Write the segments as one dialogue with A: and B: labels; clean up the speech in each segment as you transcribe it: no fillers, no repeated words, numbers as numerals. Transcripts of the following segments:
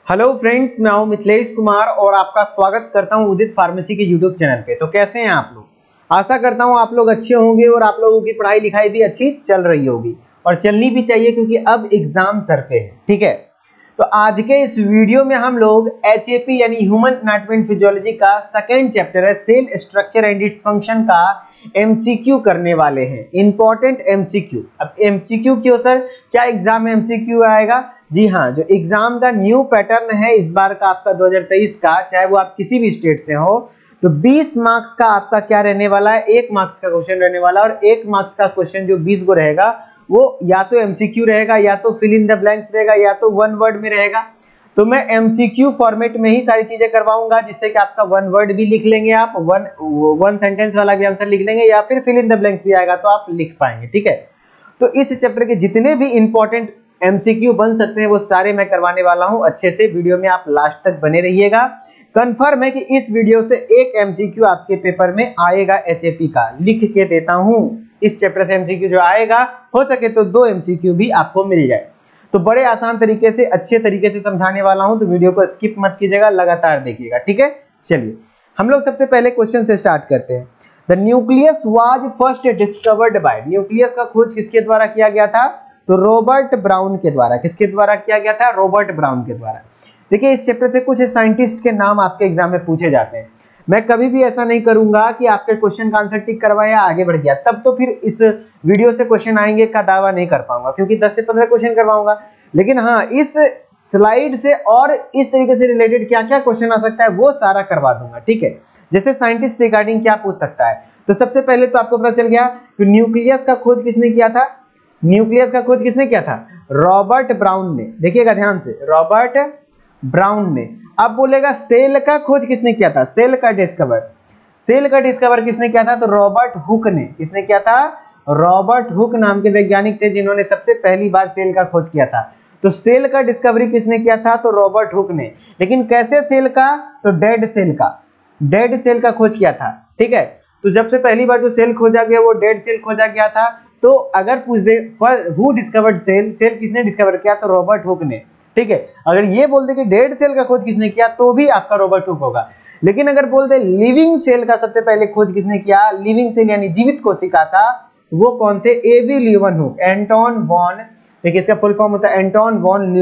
A: Hello friends, मैं हूं मिथिलेश कुमार और आपका स्वागत करता हूं उदित फार्मेसी के यूट्यूब चैनल पे। तो कैसे हैं आप लोग? आशा करता हूं आप लोग अच्छे होंगे और आप लोगों की पढ़ाई लिखाई भी अच्छी चल रही होगी और चलनी भी चाहिए क्योंकि अब एग्जाम सर पे है। ठीक है, तो आज के इस वीडियो में हम लोग एचएपी यानी ह्यूमन एनाटॉमी एंड फिजियोलॉजी का सेकंड चैप्टर है cell structure and its function का एमसीक्यू करने वाले हैं। Important MCQ. अब एमसीक्यू क्यों सर, क्या एग्जाम में एमसीक्यू आएगा? जी हाँ, जो एग्जाम का न्यू पैटर्न है इस बार का आपका 2023 का, चाहे वो आप किसी भी स्टेट से हो, तो 20 मार्क्स का आपका क्या रहने वाला है, 1 मार्क्स का क्वेश्चन रहने वाला है। और 1 मार्क्स का क्वेश्चन जो 20 को रहेगा वो या तो एमसीक्यू रहेगा, या तो फिल इन द ब्लैंक्स रहेगा, या तो वन वर्ड में रहेगा। तो मैं एमसीक्यू फॉर्मेट में ही सारी चीजें करवाऊंगा, जिससे कि आपका वन वर्ड भी लिख लेंगे, आप वन सेंटेंस वाला भी आंसर लिख लेंगे, या फिर फिल इन द ब्लैंक्स भी आएगा तो आप लिख पाएंगे। ठीक है, तो इस चैप्टर के जितने भी इंपॉर्टेंट एमसीक्यू बन सकते हैं वो सारे मैं करवाने वाला हूं। अच्छे से वीडियो में आप लास्ट तक बने रहिएगा। कंफर्म है कि इस वीडियो से एक एमसीक्यू आपके पेपर में आएगा। एचएपी का लिख के देता हूं, इस चैप्टर से एमसीक्यू जो आएगा, हो सके तो 2 एमसीक्यू भी आपको मिल जाए। तो बड़े आसान तरीके से, अच्छे तरीके से समझाने वाला हूं, तो वीडियो को स्किप मत कीजिएगा, लगातार देखिएगा। ठीक है, चलिए हम लोग सबसे पहले क्वेश्चन से स्टार्ट करते हैं। The nucleus was first discovered by, nucleus का खोज किसके द्वारा किया गया था? तो रॉबर्ट ब्राउन के द्वारा। किसके द्वारा किया गया था? रॉबर्ट ब्राउन के द्वारा। देखिए, इस चैप्टर से कुछ साइंटिस्ट के नाम आपके एग्जाम में पूछे जाते हैं। मैं कभी भी ऐसा नहीं करूंगा कि आपके क्वेश्चन का आंसर टिक करवाया आगे बढ़ गया, तब तो फिर इस वीडियो से क्वेश्चन आएंगे का दावा नहीं कर पाऊंगा, क्योंकि 10 से 15 क्वेश्चन करवाऊंगा। लेकिन हाँ, इस स्लाइड से और इस तरीके से रिलेटेड क्या क्या क्वेश्चन आ सकता है वो सारा करवा दूंगा। ठीक है, जैसे साइंटिस्ट रिगार्डिंग क्या पूछ सकता है, तो सबसे पहले तो आपको पता चल गया कि न्यूक्लियस का खोज किसने किया था। न्यूक्लियस का खोज किसने किया था? रॉबर्ट ब्राउन ने। देखिएगा ध्यान से, रॉबर्ट ब्राउन ने। अब बोलेगा सेल का खोज किसने किया था? सेल का डिस्कवर किसने किया था? तो रॉबर्ट हुक ने। किसने किया था? रॉबर्ट हुक नाम के वैज्ञानिक थे जिन्होंने सबसे पहली बार सेल का खोज किया था। तो सेल का डिस्कवरी किसने किया था? तो रॉबर्ट हुक ने। लेकिन कैसे सेल का? तो डेड सेल का खोज किया था। ठीक है, तो जब से पहली बार जो सेल खोजा गया वो डेड सेल खोजा गया था। तो अगर पूछ दे हु डिस्कवर्ड सेल, सेल किसने डिस्कवर किया? तो रॉबर्ट हुक ने। ठीक है, अगर ये बोल दे कि डेड सेल का खोज किसने किया तो भी आपका रॉबर्ट हुक होगा। लेकिन अगर बोल दे लिविंग सेल का सबसे पहले खोज किसने किया, लिविंग सेल यानी जीवित कोशिका था, वो कौन थे? एवी ल्यूवेनहुक, एंटोन वॉन। देखिए, इसका फुल फॉर्म होता है एंटोन वॉन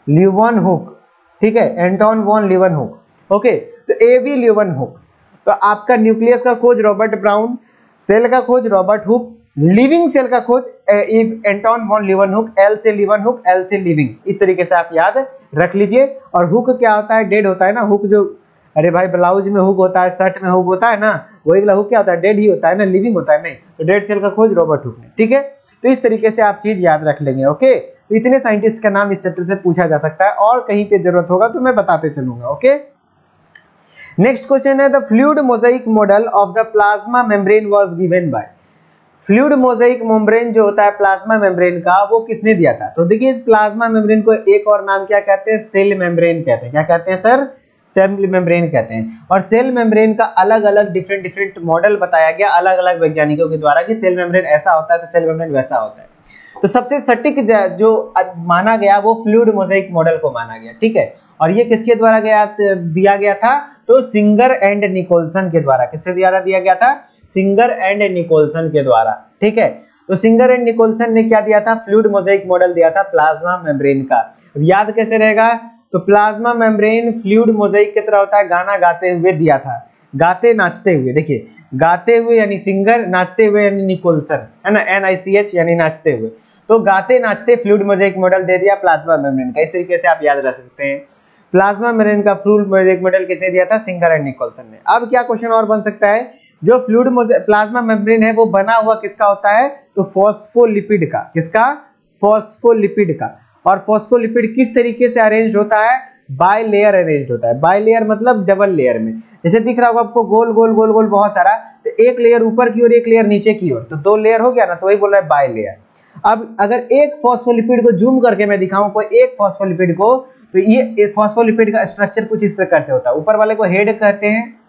A: ल्यूवेनहुक। ठीक है, एंटोन वॉन ल्यूवेनहुक। ओके, तो एवी ल्यूवेनहुक। तो आपका न्यूक्लियस का खोज रॉबर्ट ब्राउन, सेल का खोज रॉबर्ट हुक, लिविंग सेल का खोज एंटोन वॉन ल्यूवेनहुक, एल से ल्यूवेनहुक, एल से लिविंग। इस तरीके से आप याद रख लीजिए। और हुक क्या होता है? डेड होता है ना हुक। जो अरे भाई, ब्लाउज में हुक होता है, शर्ट में हुक होता है ना, वही वाला हुक क्या होता है? डेड ही होता है ना, लिविंग होता है नहीं। तो डेड सेल का खोज रॉबर्ट हुक ने। ठीक है, तो इस तरीके से आप चीज याद रख लेंगे। ओके, तो इतने साइंटिस्ट का नाम इस चैप्टर से पूछा जा सकता है, और कहीं पे जरूरत होगा तो मैं बताते चलूंगा। ओके, नेक्स्ट क्वेश्चन है the fluid Mosaic model of the plasma membrane was given by. Fluid Mosaic membrane जो होता है प्लाज्मा मेम्ब्रेन का, वो किसने दिया था? तो देखिए, प्लाज्मा मेम्ब्रेन को एक और नाम क्या कहते हैं? सेल मेम्ब्रेन कहते हैं। क्या कहते हैं सर? सेल मेम्ब्रेन कहते हैं। और सेल मेम्ब्रेन का अलग अलग डिफरेंट मॉडल बताया गया अलग अलग वैज्ञानिकों के द्वारा कि सेल मेम्ब्रेन ऐसा होता है तो सेल मेम्ब्रेन वैसा होता है। तो सबसे सटीक जो माना गया वो फ्लूइड मोजाइक मॉडल को माना गया। ठीक है, और ये किसके द्वारा दिया गया था? तो सिंगर एंड निकोलसन के द्वारा। किससे द्वारा दिया गया था? सिंगर एंड निकोलसन के द्वारा। ठीक है, तो सिंगर एंड निकोलसन ने क्या दिया था? फ्लूइड मोजाइक मॉडल दिया था प्लाज्मा मेम्ब्रेन का। याद कैसे रहेगा? तो प्लाज्मा मेम्ब्रेन फ्लूइड मोजाइक की तरह होता है, गाना गाते हुए दिया था, गाते नाचते हुए। देखिए, गाते हुए यानी सिंगर, नाचते हुए यानी निकोलसन, है ना, NICH यानी नाचते हुए। तो गाते नाचते फ्लूइड मोजाइक मॉडल दे दिया प्लाज्मा मेम्ब्रेन का। इस तरीके से आप याद रख सकते हैं। प्लाज्मा मेम्ब्रेन का फ्लूइड मोजाइक मॉडल किसने दिया था? सिंगर एंड निकोलसन ने। अब क्या क्वेश्चन और बन सकता है? जो फ्लूइड प्लाज्मा मेम्ब्रेन है वो बना हुआ किसका होता है? तो फॉस्फोलिपिड का। किसका? फॉस्फोलिपिड का। और फॉस्फोलिपिड किस तरीके से अरेंज होता है? बाय लेयर अरेंज होता है। बाय लेयर मतलब डबल लेयर में। जैसे दिख रहा होगा आपको गोल गोल गोल गोल बहुत सारा, तो एक लेयर ऊपर की ओर, एक लेयर नीचे की ओर, तो 2 लेयर हो गया ना, तो वही बोल रहा है बाय लेयर। अब अगर एक फॉस्फोलिपिड को जूम करके मैं दिखाऊं कोई एक फॉस्फोलिपिड को, तो ये फॉस्फोलिपिड का स्ट्रक्चर कुछ इस प्रकार से होता है। ऊपर वाले को हेड कहते हैं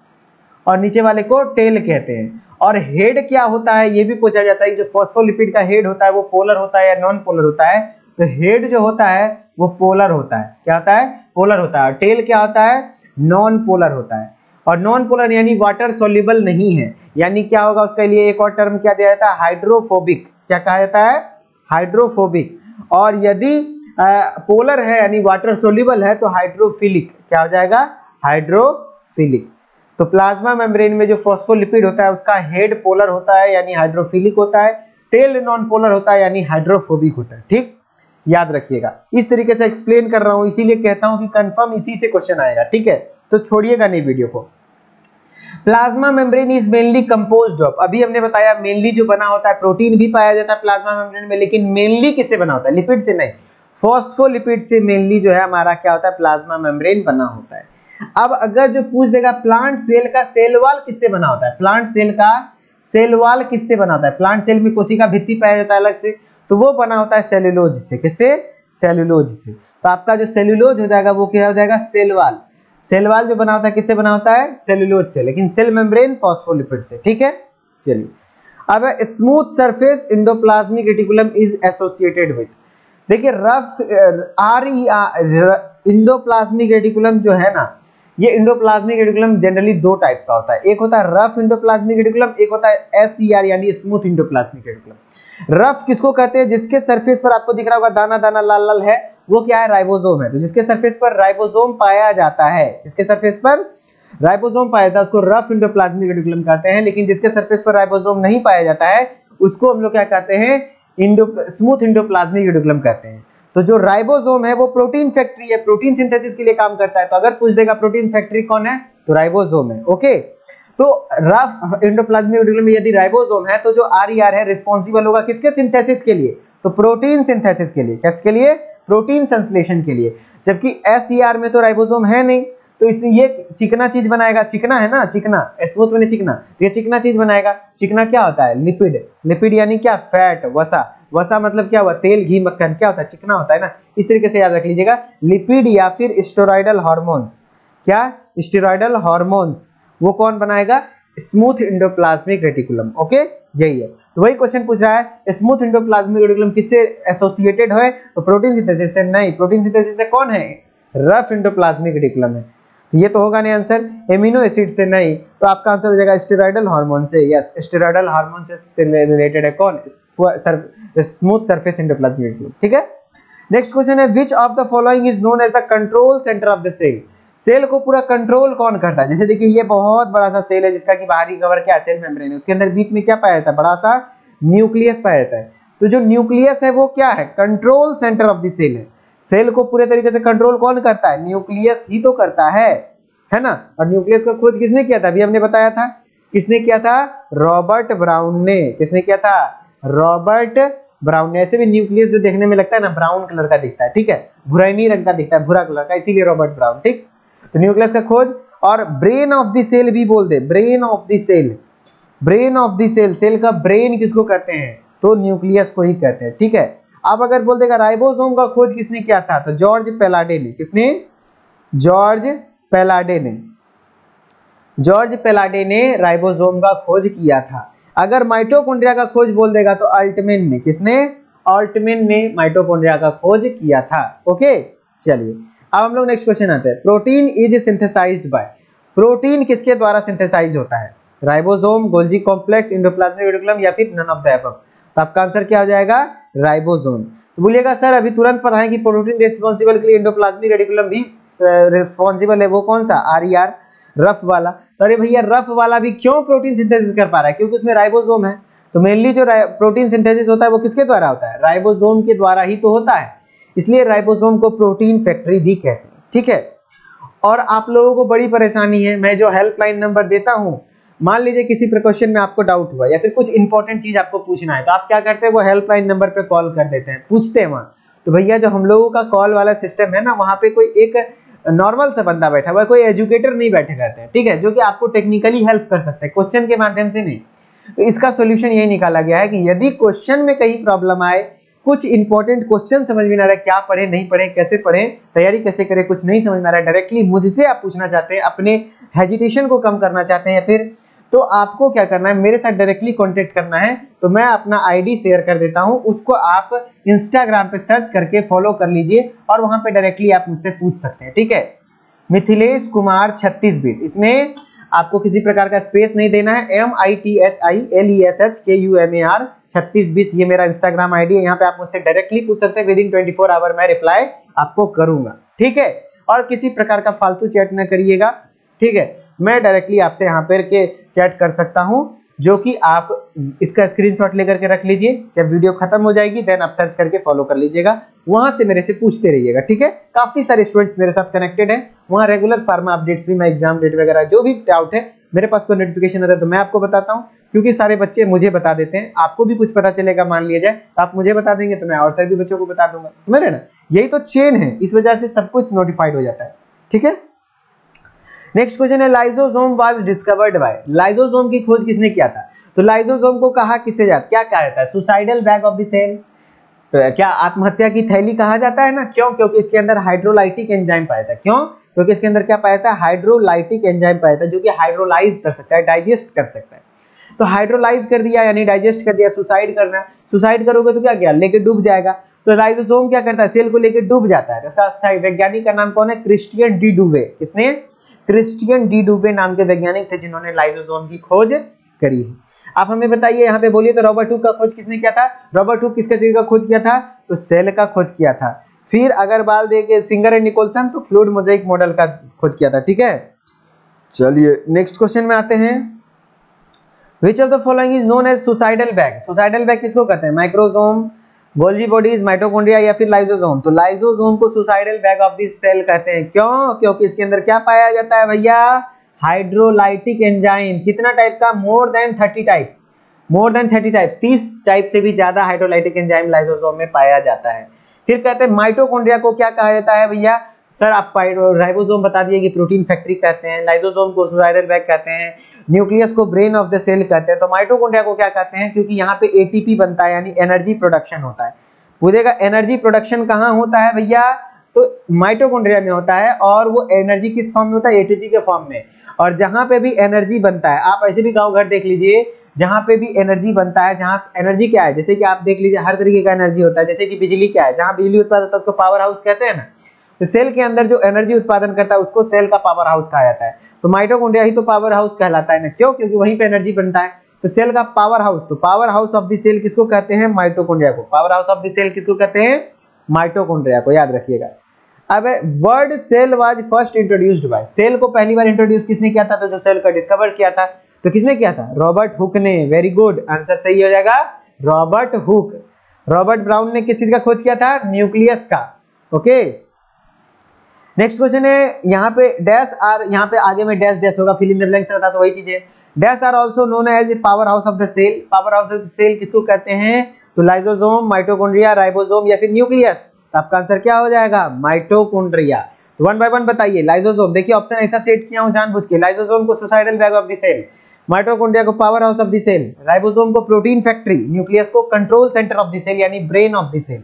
A: और नीचे वाले को टेल कहते हैं। और हेड क्या होता है ये भी पूछा जाता है कि जो फॉस्फोलिपिड का हेड होता है वो पोलर होता है या नॉन पोलर होता है। तो हेड जो होता है वो पोलर होता है। क्या होता है? पोलर होता है, टेल क्या होता है, नॉन पोलर होता है। और नॉन पोलर यानी वाटर सोल्यूबल नहीं है, यानी क्या होगा उसके लिए एक और टर्म क्या दिया जाता है, हाइड्रोफोबिक। क्या कहा जाता है, हाइड्रोफोबिक। और यदि पोलर है यानी वाटर सोल्यूबल है तो हाइड्रोफिलिक। क्या हो जाएगा, हाइड्रोफिलिक। तो प्लाज्मा मेम्ब्रेन में जो फॉस्फोलिपिड होता है उसका हेड पोलर होता है यानी हाइड्रोफिलिक होता है, टेल नॉन पोलर होता है यानी हाइड्रोफोबिक होता है। ठीक, याद रखिएगा, इस तरीके से एक्सप्लेन कर रहा हूं, इसीलिए कहता हूं कि कंफर्म इसी से क्वेश्चन आएगा। ठीक है, तो छोड़िएगा नहीं वीडियो को। Plasma membrane is mainly composed of, अभी हमने बताया मेनली जो बना होता है, प्रोटीन भी पाया जाता है प्लाज्मा मेम्ब्रेन में, लेकिन मेनली किससे बना होता है, लिपिड से नहीं, फॉस्फोलिपिड से मेनली जो है हमारा क्या होता है, प्लाज्मा मेम्ब्रेन बना होता है। अब अगर जो पूछ देगा प्लांट सेल का सेल वॉल किससे बना होता है, प्लांट सेल का सेल वॉल किससे बना होता है, प्लांट सेल में कोशिका भित्ति पाया जाता है अलग से, तो वो बना होता है सेल्यूलोज से। किससे, सेल्यूलोज से। तो आपका जो सेल्यूलोज हो जाएगा वो क्या हो जाएगा, सेल वॉल। सेल वॉल जो बना होता है किससे बना होता है, सेल्यूलोज से, लेकिन सेल मेम्ब्रेन फॉस्फोलिपिड से। ठीक है, चलिए अब smooth surface endoplasmic reticulum is associated with, देखिए रफ इंडोप्लाज्मिक रेटिकुलम जो है ना, ये इंडोप्लाज्मिक रेटिकुलम जनरली दो टाइप का होता है, एक होता है रफ इंडोप्लाज्मिक रेटिकुलम, एक होता है SER यानी स्मूथ इंडोप्लाज्मिक रेटिकुलम। रफ किसको कहते हैं, जिसके सरफेस पर आपको दिख रहा होगा दाना दाना लाल लाल है, वो क्या है, राइबोसोम है। तो जिसके सरफेस पर राइबोसोम पाया जाता है, जिसके सरफेस पर राइबोसोम पाया जाता है उसको रफ इंडोप्लाज्मिक रेटिकुलम कहते हैं, लेकिन जिसके सरफेस पर राइबोसोम नहीं पाया जाता है उसको हम लोग क्या कहते हैं, स्मूथ इंडोप्लाज्मिक रेटिकुलम कहते हैं। तो जो राइबोसोम है वो प्रोटीन फैक्ट्री है, प्रोटीन सिंथेसिस के लिए काम करता है। तो अगर पूछ देगा प्रोटीन फैक्ट्री कौन है, तो राइबोसोम है। ओके, तो रफ इंडोप्लाज्मिक रेटिकुलम में यदि राइबोसोम है तो जो RER है रिस्पॉन्सिबल होगा किसके सिंथेसिस के लिए, तो प्रोटीन सिंथेसिस के लिए। किसके लिए, प्रोटीन संश्लेषण के लिए। जबकि SER में तो राइबोसोम है नहीं, तो इसलिए ये चिकना चीज बनाएगा, चिकना है ना, चिकना स्मूथ में चिकना, तो ये चिकना चीज बनाएगा। चिकना क्या होता है, लिपिड। लिपिड यानी क्या, फैट, वसा। वसा मतलब क्या हुआ, तेल घी मक्खन, क्या होता है, चिकना होता है ना। इस तरीके से याद रख लीजिएगा, लिपिड या फिर स्टेरॉयडल हार्मोन्स। क्या, स्टेरॉयडल हार्मोन्स, वो कौन बनाएगा, स्मूथ इंडोप्लाज्मिक रेटिकुलम। ओके, यही है। तो वही क्वेश्चन पूछ रहा है स्मूथ इंडोप्लाज्मिक रेटिकुलम किससे एसोसिएटेड है, तो प्रोटीन सिंथेसिस से नहीं। प्रोटीन सिंथेसिस से कौन है, रफ इंडोप्लाज्मिक रेटिकुलम है। तो ये तो होगा नहीं आंसर, एमिनो एसिड से नहीं, तो आपका आंसर हो जाएगा स्टेरॉयडल हार्मोन से। यस, स्टेरॉयडल हार्मोन से रिलेटेड है कौन, स्मूथ सरफेस एंडोप्लाज्मिक रेटिकुलम। ठीक है, नेक्स्ट क्वेश्चन है which of the following is known as the control centre of the cell, cell को पूरा कंट्रोल कौन करता है। जैसे देखिए ये बहुत बड़ा सा सेल है जिसका कि बाहरी कवर क्या है, सेल मेम्ब्रेन है, उसके अंदर बीच में क्या पाया जाता है, बड़ा सा न्यूक्लियस पाया जाता है। तो जो न्यूक्लियस है वो क्या है, control centre of the cell है। सेल को पूरे तरीके से कंट्रोल कौन करता है, न्यूक्लियस ही तो करता है ना। और न्यूक्लियस का खोज किसने किया था, अभी हमने बताया था, किसने किया था, रॉबर्ट ब्राउन ने। किसने किया था, रॉबर्ट ब्राउन ने। ऐसे भी न्यूक्लियस जो देखने में लगता है ना ब्राउन कलर का दिखता है, ठीक है, भुरैनी रंग का दिखता है, भूरा कलर का, इसीलिए रॉबर्ट ब्राउन। ठीक, तो न्यूक्लियस का खोज। और ब्रेन ऑफ द सेल भी बोल दे, brain of the cell, brain of the cell, cell का ब्रेन किसको कहते हैं, तो न्यूक्लियस को ही कहते हैं। ठीक है, अब अगर बोल देगा राइबोसोम का खोज किसने किया था, तो जॉर्ज पेलाडे ने। किसने, जॉर्ज पेलाडे ने। जॉर्ज पेलाडे ने राइबोसोम का खोज किया था। अगर माइटोकॉन्ड्रिया का खोज बोल देगा तो अल्टमैन ने। किसने, अल्टमैन ने माइटोकॉन्ड्रिया का खोज किया था। ओके, चलिए अब हम लोग नेक्स्ट क्वेश्चन आते हैं। Protein is synthesised by, protein किसके द्वारा सिंथेसाइज होता है, ribosome, Golgi complex, endoplasmic reticulum या फिर नन ऑफ द अबव। तो आपका आंसर क्या हो जाएगा, राइबोसोम। तो बोलिएगा सर अभी तुरंत पता है कि प्रोटीन रिस्पॉन्सिबल के लिए एंडोप्लाज्मिक रेटिकुलम भी रिस्पॉन्सिबल है, वो कौन सा, RER, रफ वाला। तो अरे भैया रफ वाला भी क्यों प्रोटीन सिंथेसिस कर पा रहा है, क्योंकि उसमें राइबोसोम है। तो मेनली जो प्रोटीन सिंथेसिस होता है वो किसके द्वारा होता है, राइबोसोम के द्वारा ही तो होता है, इसलिए राइबोसोम को प्रोटीन फैक्ट्री भी कहते हैं। ठीक है, और आप लोगों को बड़ी परेशानी है, मैं जो हेल्पलाइन नंबर देता हूँ, मान लीजिए किसी क्वेश्चन में आपको डाउट हुआ या फिर कुछ इंपॉर्टेंट चीज आपको पूछना है, तो आप क्या करते हैं, वो हेल्पलाइन नंबर पे कॉल कर देते हैं, पूछते हैं वहाँ। तो भैया जो हम लोगों का कॉल वाला सिस्टम है ना, वहाँ पे कोई एक नॉर्मल सा बंदा बैठा हुआ है, कोई एजुकेटर नहीं बैठे रहते हैं, ठीक है, जो कि आपको टेक्निकली हेल्प कर सकते हैं, क्वेश्चन के माध्यम से नहीं। तो इसका सोल्यूशन यही निकाला गया है कि यदि क्वेश्चन में कहीं प्रॉब्लम आए, कुछ इंपॉर्टेंट क्वेश्चन समझ में ना रहा, क्या पढ़े नहीं पढ़े, कैसे पढ़े, तैयारी कैसे करें, कुछ नहीं समझ में आ रहा, डायरेक्टली मुझसे आप पूछना चाहते हैं, अपने हेजिटेशन को कम करना चाहते हैं या फिर तो आपको क्या करना है, मेरे साथ डायरेक्टली कांटेक्ट करना है। तो मैं अपना आईडी शेयर कर देता हूं, उसको आप इंस्टाग्राम पे सर्च करके फॉलो कर लीजिए और वहां पे डायरेक्टली आप मुझसे पूछ सकते हैं, ठीक है। मिथिलेश कुमार 3620, इसमें आपको किसी प्रकार का स्पेस नहीं देना है। MITHILESHKUMAR 3620 ये मेरा इंस्टाग्राम आईडी है। यहाँ पे आप मुझसे डायरेक्टली पूछ सकते हैं, विदिन 24 आवर मैं रिप्लाई आपको करूंगा, ठीक है। और किसी प्रकार का फालतू चैट न करिएगा, ठीक है। मैं डायरेक्टली आपसे यहाँ पर के चैट कर सकता हूँ, जो कि आप इसका स्क्रीनशॉट लेकर के रख लीजिए। जब वीडियो खत्म हो जाएगी देन आप सर्च करके फॉलो कर लीजिएगा, वहां से मेरे से पूछते रहिएगा, ठीक है। काफी सारे स्टूडेंट्स मेरे साथ कनेक्टेड हैं, वहां रेगुलर फार्मा अपडेट्स भी, मैं एग्जाम डेट वगैरह जो भी डाउट है मेरे पास कोई नोटिफिकेशन आता है तो मैं आपको बताता हूँ, क्योंकि सारे बच्चे मुझे बता देते हैं। आपको भी कुछ पता चलेगा, मान लिया जाए तो आप मुझे बता देंगे तो मैं और सभी बच्चों को बता दूंगा, समझ रहे ना। यही तो चेन है, इस वजह से सब कुछ नोटिफाइड हो जाता है, ठीक है। नेक्स्ट क्वेश्चन है, lysosome was discovered by. Lysosome की खोज किसने किया था? तो लाइसोसोम को कहा किससे जाता, क्या कहा जाता है? Suicidal bag of the cell, क्या आत्महत्या की थैली कहा जाता है ना। क्यों? क्योंकि इसके अंदर हाइड्रोलाइटिक एंजाइम पाया था। क्यों? क्योंकि इसके अंदर क्या पाया था? हाइड्रोलाइटिक एंजाइम पाया था, जो कि हाइड्रोलाइज कर सकता है, डाइजेस्ट कर सकता है। तो हाइड्रोलाइज कर दिया यानी डाइजेस्ट कर दिया। सुसाइड करना, सुसाइड करोगे तो क्या किया, लेके डूब जाएगा। तो लाइसोसोम क्या करता है, सेल को लेके डूब जाता है। तो इसका वैज्ञानिक का नाम कौन है? Christian de Duve. किसने? क्रिस्टियन डी डुवे नाम के वैज्ञानिक थे जिन्होंने लाइसोसोम की खोज करी है। आप हमें बताइए, यहाँ पे बोलिए तो रॉबर्ट हुक का खोज किसने किया था? रॉबर्ट हुक किसका चीज का खोज किया था? तो सेल का खोज किया था। फिर अग्रवाल देके सिंगर एंड निकोलसन तो फ्लूइड मोज़ेक मॉडल का खोज किया था, ठीक है। चलिए नेक्स्ट क्वेश्चन में आते हैं। Which of the following is known as suicidal bag? Suicidal bag किसको कहते हैं? माइक्रोसोम, गोल्जी बॉडीज, माइटोकॉन्ड्रिया या फिर लाइसोसोम? तो लाइसोसोम को suicidal bag of this cell कहते हैं। क्यों? क्योंकि इसके अंदर क्या पाया जाता है भैया? Hydrolytic enzyme. कितना टाइप का? More than 30 types. More than 30 types, 30 type से भी ज्यादा हाइड्रोलाइटिक एंजाइम लाइसोसोम में पाया जाता है। फिर कहते हैं माइटोकॉन्ड्रिया को क्या कहा जाता है भैया? सर आप राइबोसोम बता दिए कि प्रोटीन फैक्ट्री कहते हैं, लाइसोसोम को सुसाइडल बैग कहते हैं, न्यूक्लियस को ब्रेन ऑफ द सेल कहते हैं। तो माइटोकॉन्ड्रिया को क्या कहते हैं? क्योंकि यहाँ पे एटीपी बनता है यानी एनर्जी प्रोडक्शन होता है। पूछेगा एनर्जी प्रोडक्शन कहाँ होता है भैया? तो माइटोकॉन्ड्रिया में होता है। और वो एनर्जी किस फॉर्म में होता है? एटीपी के फॉर्म में। और जहां पे भी एनर्जी बनता है, आप ऐसे भी गांव घर देख लीजिए, जहां पे भी एनर्जी बनता है, जहां एनर्जी क्या है, जैसे कि आप देख लीजिए हर तरीके का एनर्जी होता है। जैसे कि बिजली क्या है, जहां बिजली उत्पादन होता है उसको पावर हाउस कहते हैं ना। तो सेल के अंदर जो एनर्जी उत्पादन करता है उसको सेल का पावर हाउस कहा जाता है। तो माइटोकॉन्ड्रिया ही तो पावर हाउस कहलाता है ना। क्यों? क्योंकि वहीं पे एनर्जी बनता है। तो सेल का पावर हाउस, तो power house of the cell किसको कहते हैं? माइटोकॉन्ड्रिया को। Power house of the cell किसको कहते हैं? माइटोकॉन्ड्रिया को, याद रखिएगा। अब word cell was first introduced by. Cell को पहली बार इंट्रोड्यूस किसने किया था? तो जो सेल का डिस्कवर किया था तो किसने किया था? रॉबर्ट हुक ने। वेरी गुड, आंसर सही हो जाएगा रॉबर्ट हुक। रॉबर्ट ब्राउन ने किस चीज का खोज किया था? न्यूक्लियस का। ओके नेक्स्ट क्वेश्चन है, यहाँ पे डैश आर, यहाँ पे आगे में डैश डैश होगा, फिल इन द ब्लैंक्स रहता तो वही चीज है। Dash are also known as power house of the cell. Power house of the cell किसको कहते हैं? तो लाइसोसोम, माइटोकॉन्ड्रिया, राइबोसोम या फिर न्यूक्लियस। तो आपका आंसर क्या हो जाएगा? माइटोकॉन्ड्रिया। तो वन बाय वन बताइए। लाइसोसोम, देखिए ऑप्शन ऐसा सेट किया हूं जानबूझ के। लाइसोसोम को suicidal bag of the cell, mitochondria को power house of the cell, ribosome को प्रोटीन फैक्ट्री, न्यूक्लियस को control centre of the cell यानी ब्रेन ऑफ द सेल।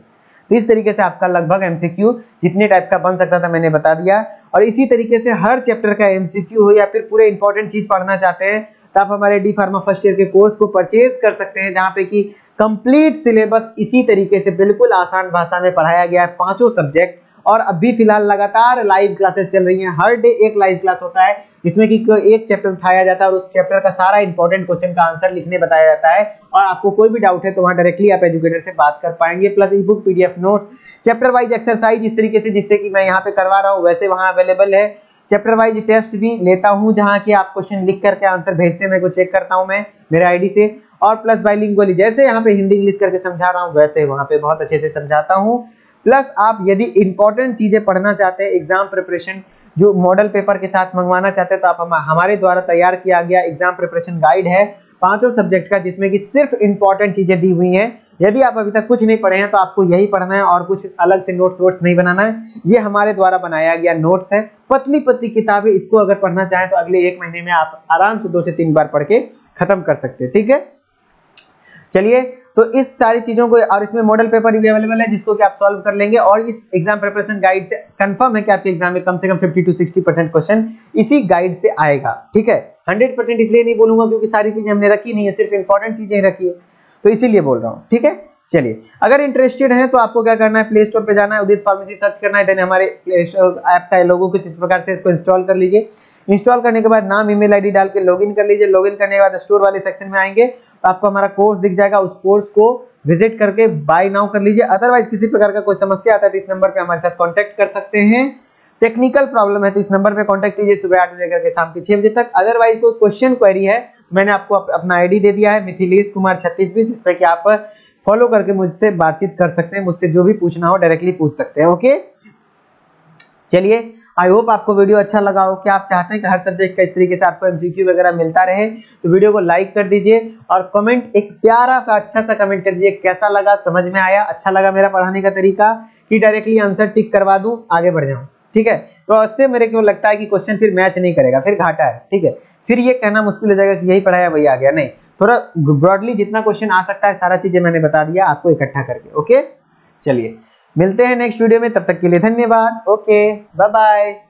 A: तो इस तरीके से आपका लगभग एमसीक्यू जितने टाइप्स का बन सकता था मैंने बता दिया। और इसी तरीके से हर चैप्टर का एमसीक्यू हो या फिर पूरे इंपॉर्टेंट चीज पढ़ना चाहते हैं तो आप हमारे डी फार्मा फर्स्ट ईयर के कोर्स को परचेज कर सकते हैं, जहाँ पे कि कंप्लीट सिलेबस इसी तरीके से बिल्कुल आसान भाषा में पढ़ाया गया है, पांचों सब्जेक्ट। और अभी फिलहाल लगातार लाइव क्लासेस चल रही हैं। हर डे एक लाइव क्लास होता है जिसमें कि एक चैप्टर उठाया जाता है और उस चैप्टर का सारा इंपॉर्टेंट क्वेश्चन का आंसर लिखने बताया जाता है। और आपको कोई भी डाउट है तो वहाँ डायरेक्टली आप एजुकेटर से बात कर पाएंगे। प्लस ई book, PDF notes, chapter wise exercise इस तरीके से जिससे कि मैं यहाँ पे करवा रहा हूँ वैसे वहाँ अवेलेबल है। चैप्टर वाइज टेस्ट भी लेता हूँ जहाँ की आप क्वेश्चन लिख करके आंसर भेजते हैं, मेरे को चेक करता हूँ मैं मेरे आईडी से। और प्लस बाइलिंगुअली, जैसे यहाँ पे हिंदी इंग्लिश करके समझा रहा हूँ वैसे वहाँ पे बहुत अच्छे से समझाता हूँ। प्लस आप यदि इंपॉर्टेंट चीजें पढ़ना चाहते हैं, एग्जाम प्रिपरेशन जो मॉडल पेपर के साथ मंगवाना चाहते हैं, तो आप हमारे द्वारा तैयार किया गया एग्जाम प्रिपरेशन गाइड है पांचों सब्जेक्ट का, जिसमें कि सिर्फ इंपॉर्टेंट चीजें दी हुई हैं। यदि आप अभी तक कुछ नहीं पढ़े हैं तो आपको यही पढ़ना है और कुछ अलग से नोट्स नहीं बनाना है। ये हमारे द्वारा बनाया गया नोट्स है, पतली पतली किताबें। इसको अगर पढ़ना चाहें तो अगले 1 महीने में आप आराम से 2 से 3 बार पढ़ के खत्म कर सकते हैं। ठीक है, चलिए तो इस सारी चीजों को, और इसमें मॉडल पेपर भी अवेलेबल है जिसको कि आप सॉल्व कर लेंगे। और इस एग्जाम प्रिपरेशन गाइड से कंफर्म है कि आपके एग्जाम में कम से कम 50 to 60% क्वेश्चन इसी गाइड से आएगा। ठीक है, 100% इसलिए नहीं बोलूंगा क्योंकि सारी चीजें हमने रखी नहीं है, सिर्फ इंपॉर्टेंट चीजें रखी है, तो इसीलिए बोल रहा हूँ। ठीक है, चलिए अगर इंटरेस्टेड हैं तो आपको क्या करना है, प्ले स्टोर पे जाना है, उदित फार्मेसी सर्च करना है, देन हमारे प्ले स्टोर ऐप का लोगो कुछ इस प्रकार से इसको इंस्टॉल कर लीजिए। इंस्टॉल करने के बाद नाम ईमेल आईडी डाल के लॉगिन कर लीजिए। लॉगिन करने के बाद स्टोर वाले सेक्शन में आएंगे तो आपको हमारा कोर्स दिख जाएगा, उस कोर्स को विजिट करके बाय नाउ कर लीजिए। अदरवाइज किसी प्रकार का कोई समस्या आता है तो इस नंबर पे हमारे साथ कांटेक्ट कर सकते हैं। टेक्निकल प्रॉब्लम है तो इस नंबर पे कांटेक्ट कीजिए सुबह 8 बजे करके शाम के 6 बजे तक। अदरवाइज कोई क्वेश्चन क्वेरी है, मैंने आपको अपना आईडी दे दिया है मिथिलेश कुमार 3620, जिस पे कि आप फॉलो करके मुझसे बातचीत कर सकते हैं, मुझसे जो भी पूछना हो डायरेक्टली पूछ सकते हैं। ओके, चलिए आई होप आपको वीडियो अच्छा लगा हो। क्या आप चाहते हैं कि हर सब्जेक्ट का इस तरीके से आपको एमसीक्यू वगैरह मिलता रहे, तो वीडियो को लाइक कर दीजिए और कमेंट एक प्यारा सा अच्छा सा कमेंट कर दीजिए, कैसा लगा, समझ में आया, अच्छा लगा मेरा पढ़ाने का तरीका, कि डायरेक्टली आंसर टिक करवा दूं आगे बढ़ जाऊं। ठीक है, तो इससे मेरे को लगता है कि क्वेश्चन फिर मैच नहीं करेगा, फिर घाटा है। ठीक है, फिर ये कहना मुश्किल हो जाएगा कि यही पढ़ाया वही आ गया, नहीं, थोड़ा ब्रॉडली जितना क्वेश्चन आ सकता है सारा चीजें मैंने बता दिया आपको इकट्ठा करके। ओके, चलिए मिलते हैं नेक्स्ट वीडियो में, तब तक के लिए धन्यवाद। Okay, bye bye.